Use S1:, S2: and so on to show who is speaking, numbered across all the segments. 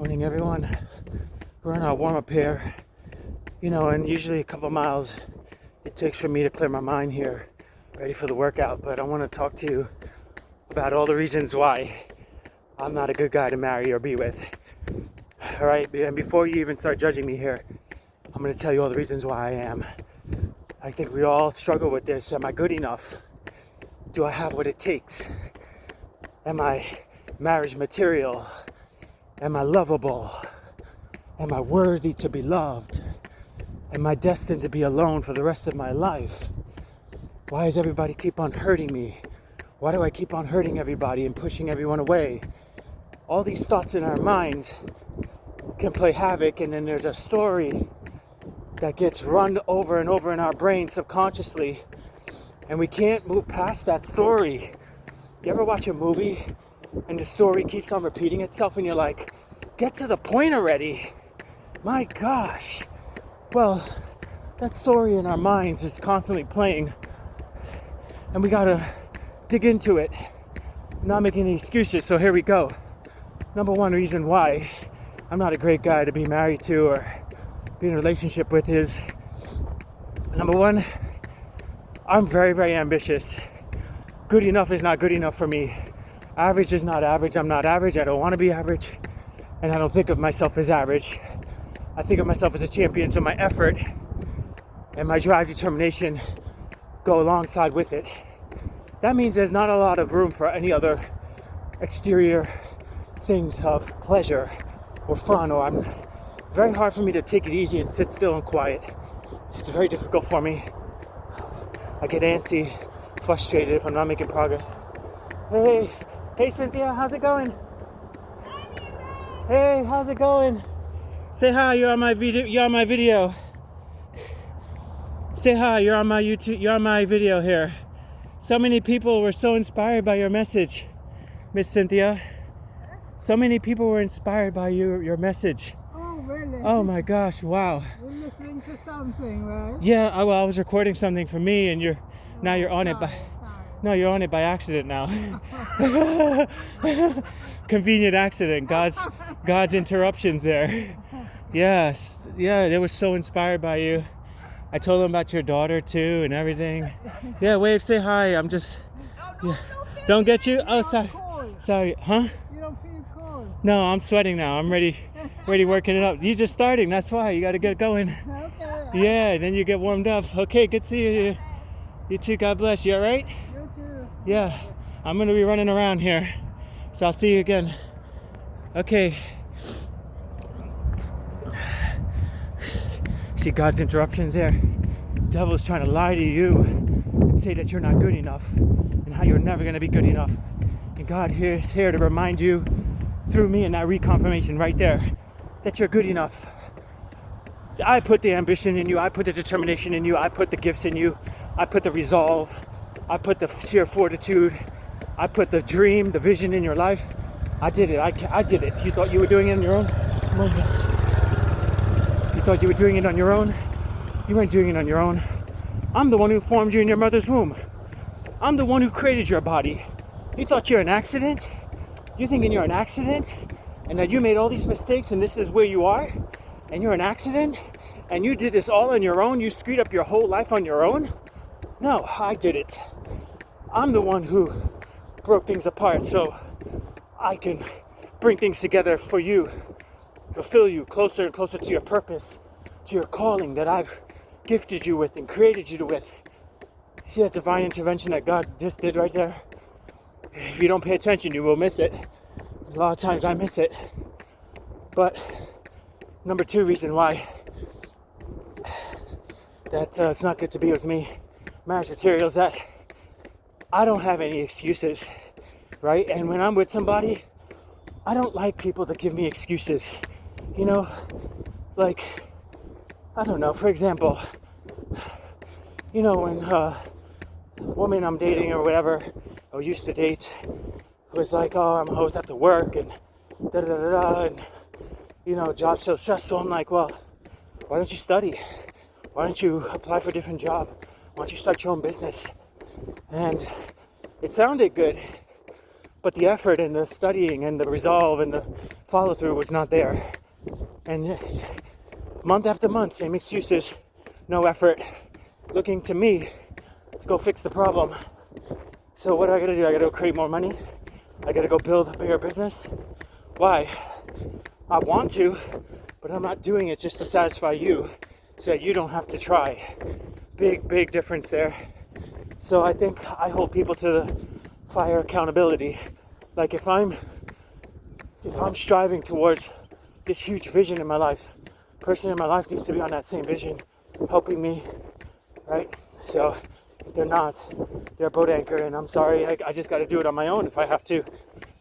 S1: Morning, everyone. We're on our warm-up here, and usually a couple miles it takes for me to clear my mind here, ready for the workout. But I want to talk to you about all the reasons why I'm not a good guy to marry or be with. All right, and before you even start judging me here, I'm going to tell you all the reasons why I am. I think we all struggle with this. Am I good enough? Do I have what it takes? Am I marriage material? Am I lovable? Am I worthy to be loved? Am I destined to be alone for the rest of my life? Why does everybody keep on hurting me? Why do I keep on hurting everybody and pushing everyone away? All these thoughts in our minds can play havoc, and then there's a story that gets run over and over in our brain subconsciously, and we can't move past that story. You ever watch a movie and the story keeps on repeating itself and you're like, get to the point already? My gosh. Well, that story in our minds is constantly playing, and we gotta dig into it, not making any excuses. So here we go. Number one reason why I'm not a great guy to be married to or be in a relationship with is, number one, I'm very, very ambitious. Good enough is not good enough for me. Average is not average. I'm not average. I don't want to be average. And I don't think of myself as average. I think of myself as a champion. So my effort and my drive, determination go alongside with it. That means there's not a lot of room for any other exterior things of pleasure or fun, or I'm very hard for me to take it easy and sit still and quiet. It's very difficult for me. I get antsy, frustrated if I'm not making progress. Hey Cynthia, how's it going? Hey, how's it going? Say hi, you're on my video. Say hi, you're on my YouTube, you're on my video here. So many people were so inspired by your message, Miss Cynthia. So many people were inspired by your message.
S2: Oh, really?
S1: Oh my gosh, wow.
S2: You're listening to something, right?
S1: Yeah, I was recording something for me, and you're on it by... No, you're on it by accident now. Convenient accident. God's interruptions there. Yes, yeah, they were so inspired by you. I told them about your daughter too and everything. Yeah, wave, say hi. I'm just... Yeah. Don't get you? Oh, sorry. Huh?
S2: You don't feel cold?
S1: No, I'm sweating now. I'm ready working it up. You're just starting. That's why. You got to get going.
S2: Okay.
S1: Yeah, then you get warmed up. Okay, good to see you. You too. God bless. You all right?
S2: You too.
S1: Yeah, I'm going to be running around here. So I'll see you again. Okay. See God's interruptions there? The devil's trying to lie to you and say that you're not good enough and how you're never going to be good enough. And God is here to remind you through me and that reconfirmation right there that you're good enough. I put the ambition in you. I put the determination in you. I put the gifts in you. I put the resolve. I put the sheer fortitude. I put the dream, the vision in your life. I did it. I did it. You thought you were doing it on your own? Moments. You thought you were doing it on your own? You weren't doing it on your own. I'm the one who formed you in your mother's womb. I'm the one who created your body. You thought you're an accident? You're thinking you're an accident? And that you made all these mistakes and this is where you are? And you're an accident? And you did this all on your own? You screwed up your whole life on your own? No, I did it. I'm the one who broke things apart so I can bring things together for you, fulfill you closer and closer to your purpose, to your calling that I've gifted you with and created you with. See that divine intervention that God just did right there? If you don't pay attention, you will miss it. A lot of times I miss it. But number two reason why that it's not good to be with me, marriage material, is that I don't have any excuses, right? And when I'm with somebody, I don't like people that give me excuses. Like, I don't know, for example, when a woman I'm dating or whatever, or used to date, was like, oh, I'm always have to work and da-da-da-da, and, job's so stressful. I'm like, well, why don't you study? Why don't you apply for a different job? Why don't you start your own business? And it sounded good, but the effort and the studying and the resolve and the follow through was not there. And month after month, same excuses, no effort, looking to me to go fix the problem. So what I gotta do? I gotta go create more money. I gotta go build a bigger business. Why? I want to, but I'm not doing it just to satisfy you, so that you don't have to try. Big difference there. So I think I hold people to the fire accountability. Like if I'm striving towards this huge vision in my life, person in my life needs to be on that same vision, helping me, right? So if they're not, they're a boat anchor, and I'm sorry, I just got to do it on my own if I have to,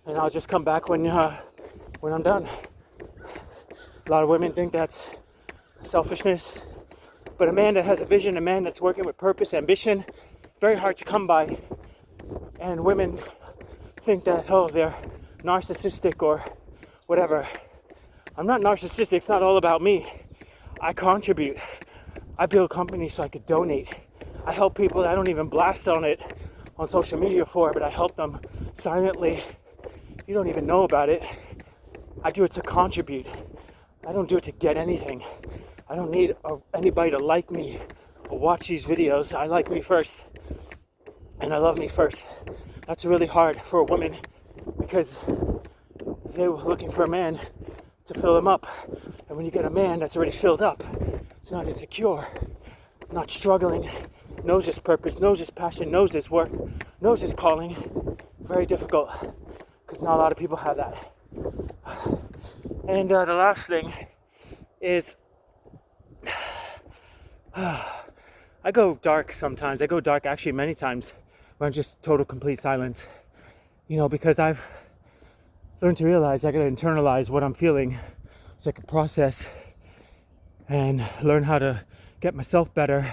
S1: and I'll just come back when I'm done. A lot of women think that's selfishness, but a man that has a vision, a man that's working with purpose, ambition, very hard to come by. And women think that, oh, they're narcissistic or whatever. I'm not narcissistic. It's not all about me. I contribute. I build companies so I could donate. I help people that I don't even blast on it on social media for, but I help them silently. You don't even know about it. I do it to contribute. I don't do it to get anything. I don't need anybody to like me or watch these videos. I like me first. And I love me first. That's really hard for a woman because they were looking for a man to fill them up. And when you get a man that's already filled up, it's not insecure, not struggling, knows his purpose, knows his passion, knows his work, knows his calling. Very difficult because not a lot of people have that. And the last thing is I go dark sometimes. I go dark actually many times when I'm just total complete silence. You know, because I've learned to realize I gotta internalize what I'm feeling so I can process and learn how to get myself better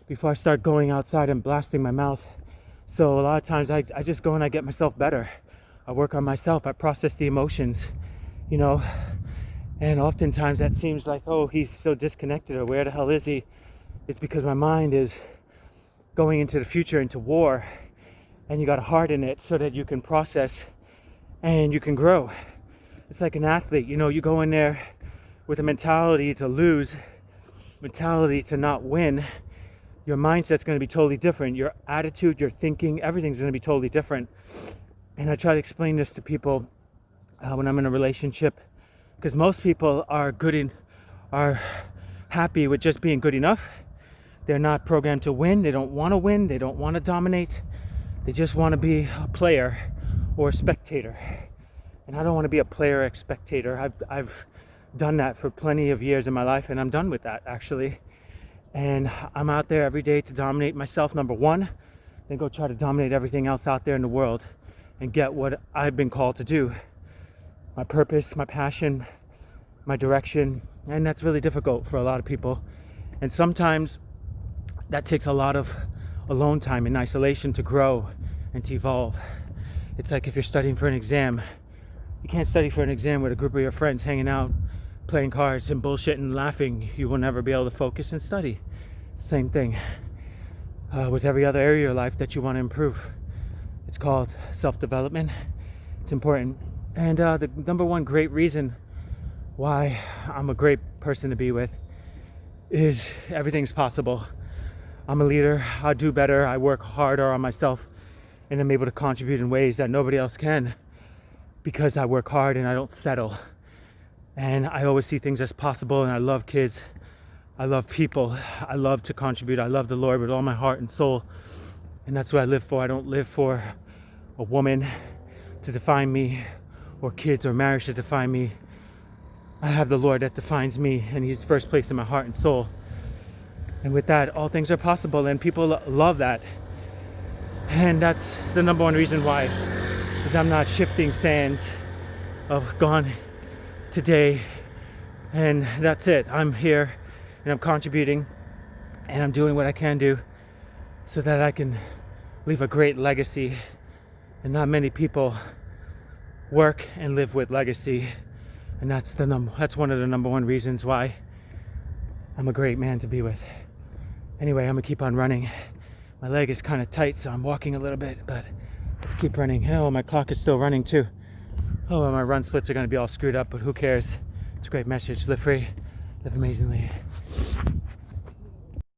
S1: before I start going outside and blasting my mouth. So a lot of times I just go and I get myself better. I work on myself. I process the emotions, you know. And oftentimes that seems like, oh, he's so disconnected, or where the hell is he? It's because my mind is going into the future, into war, and you got to harden it so that you can process and you can grow. It's like an athlete, you know, you go in there with a mentality to lose, mentality to not win. Your mindset's going to be totally different. Your attitude, your thinking, everything's going to be totally different. And I try to explain this to people when I'm in a relationship, because most people are happy with just being good enough. They're not programmed to win. They don't want to win. They don't want to dominate. They just want to be a player or a spectator. And I don't want to be a player or a spectator. I've done that for plenty of years in my life, and I'm done with that, actually. And I'm out there every day to dominate myself, number one, then go try to dominate everything else out there in the world and get what I've been called to do. My purpose, my passion, my direction, and that's really difficult for a lot of people. And sometimes that takes a lot of alone time in isolation to grow and to evolve. It's like if you're studying for an exam, you can't study for an exam with a group of your friends hanging out, playing cards and bullshitting and laughing. You will never be able to focus and study. Same thing with every other area of your life that you want to improve. It's called self-development. It's important. And the number one great reason why I'm a great person to be with is everything's possible. I'm a leader. I do better. I work harder on myself, and I'm able to contribute in ways that nobody else can because I work hard and I don't settle. And I always see things as possible, and I love kids. I love people. I love to contribute. I love the Lord with all my heart and soul. And that's what I live for. I don't live for a woman to define me, or kids or marriage to define me. I have the Lord that defines me, and He's first place in my heart and soul. And with that, all things are possible, and people love that. And that's the number one reason why, is I'm not shifting sands of gone today, and that's it. I'm here, and I'm contributing, and I'm doing what I can do so that I can leave a great legacy. And not many people work and live with legacy, and that's one of the number one reasons why I'm a great man to be with. Anyway, I'm gonna keep on running. My leg is kind of tight, so I'm walking a little bit, but Let's keep running. Oh, my clock is still running too. Oh, and my run splits are going to be all screwed up, but who cares? It's a great message. Live free, live amazingly.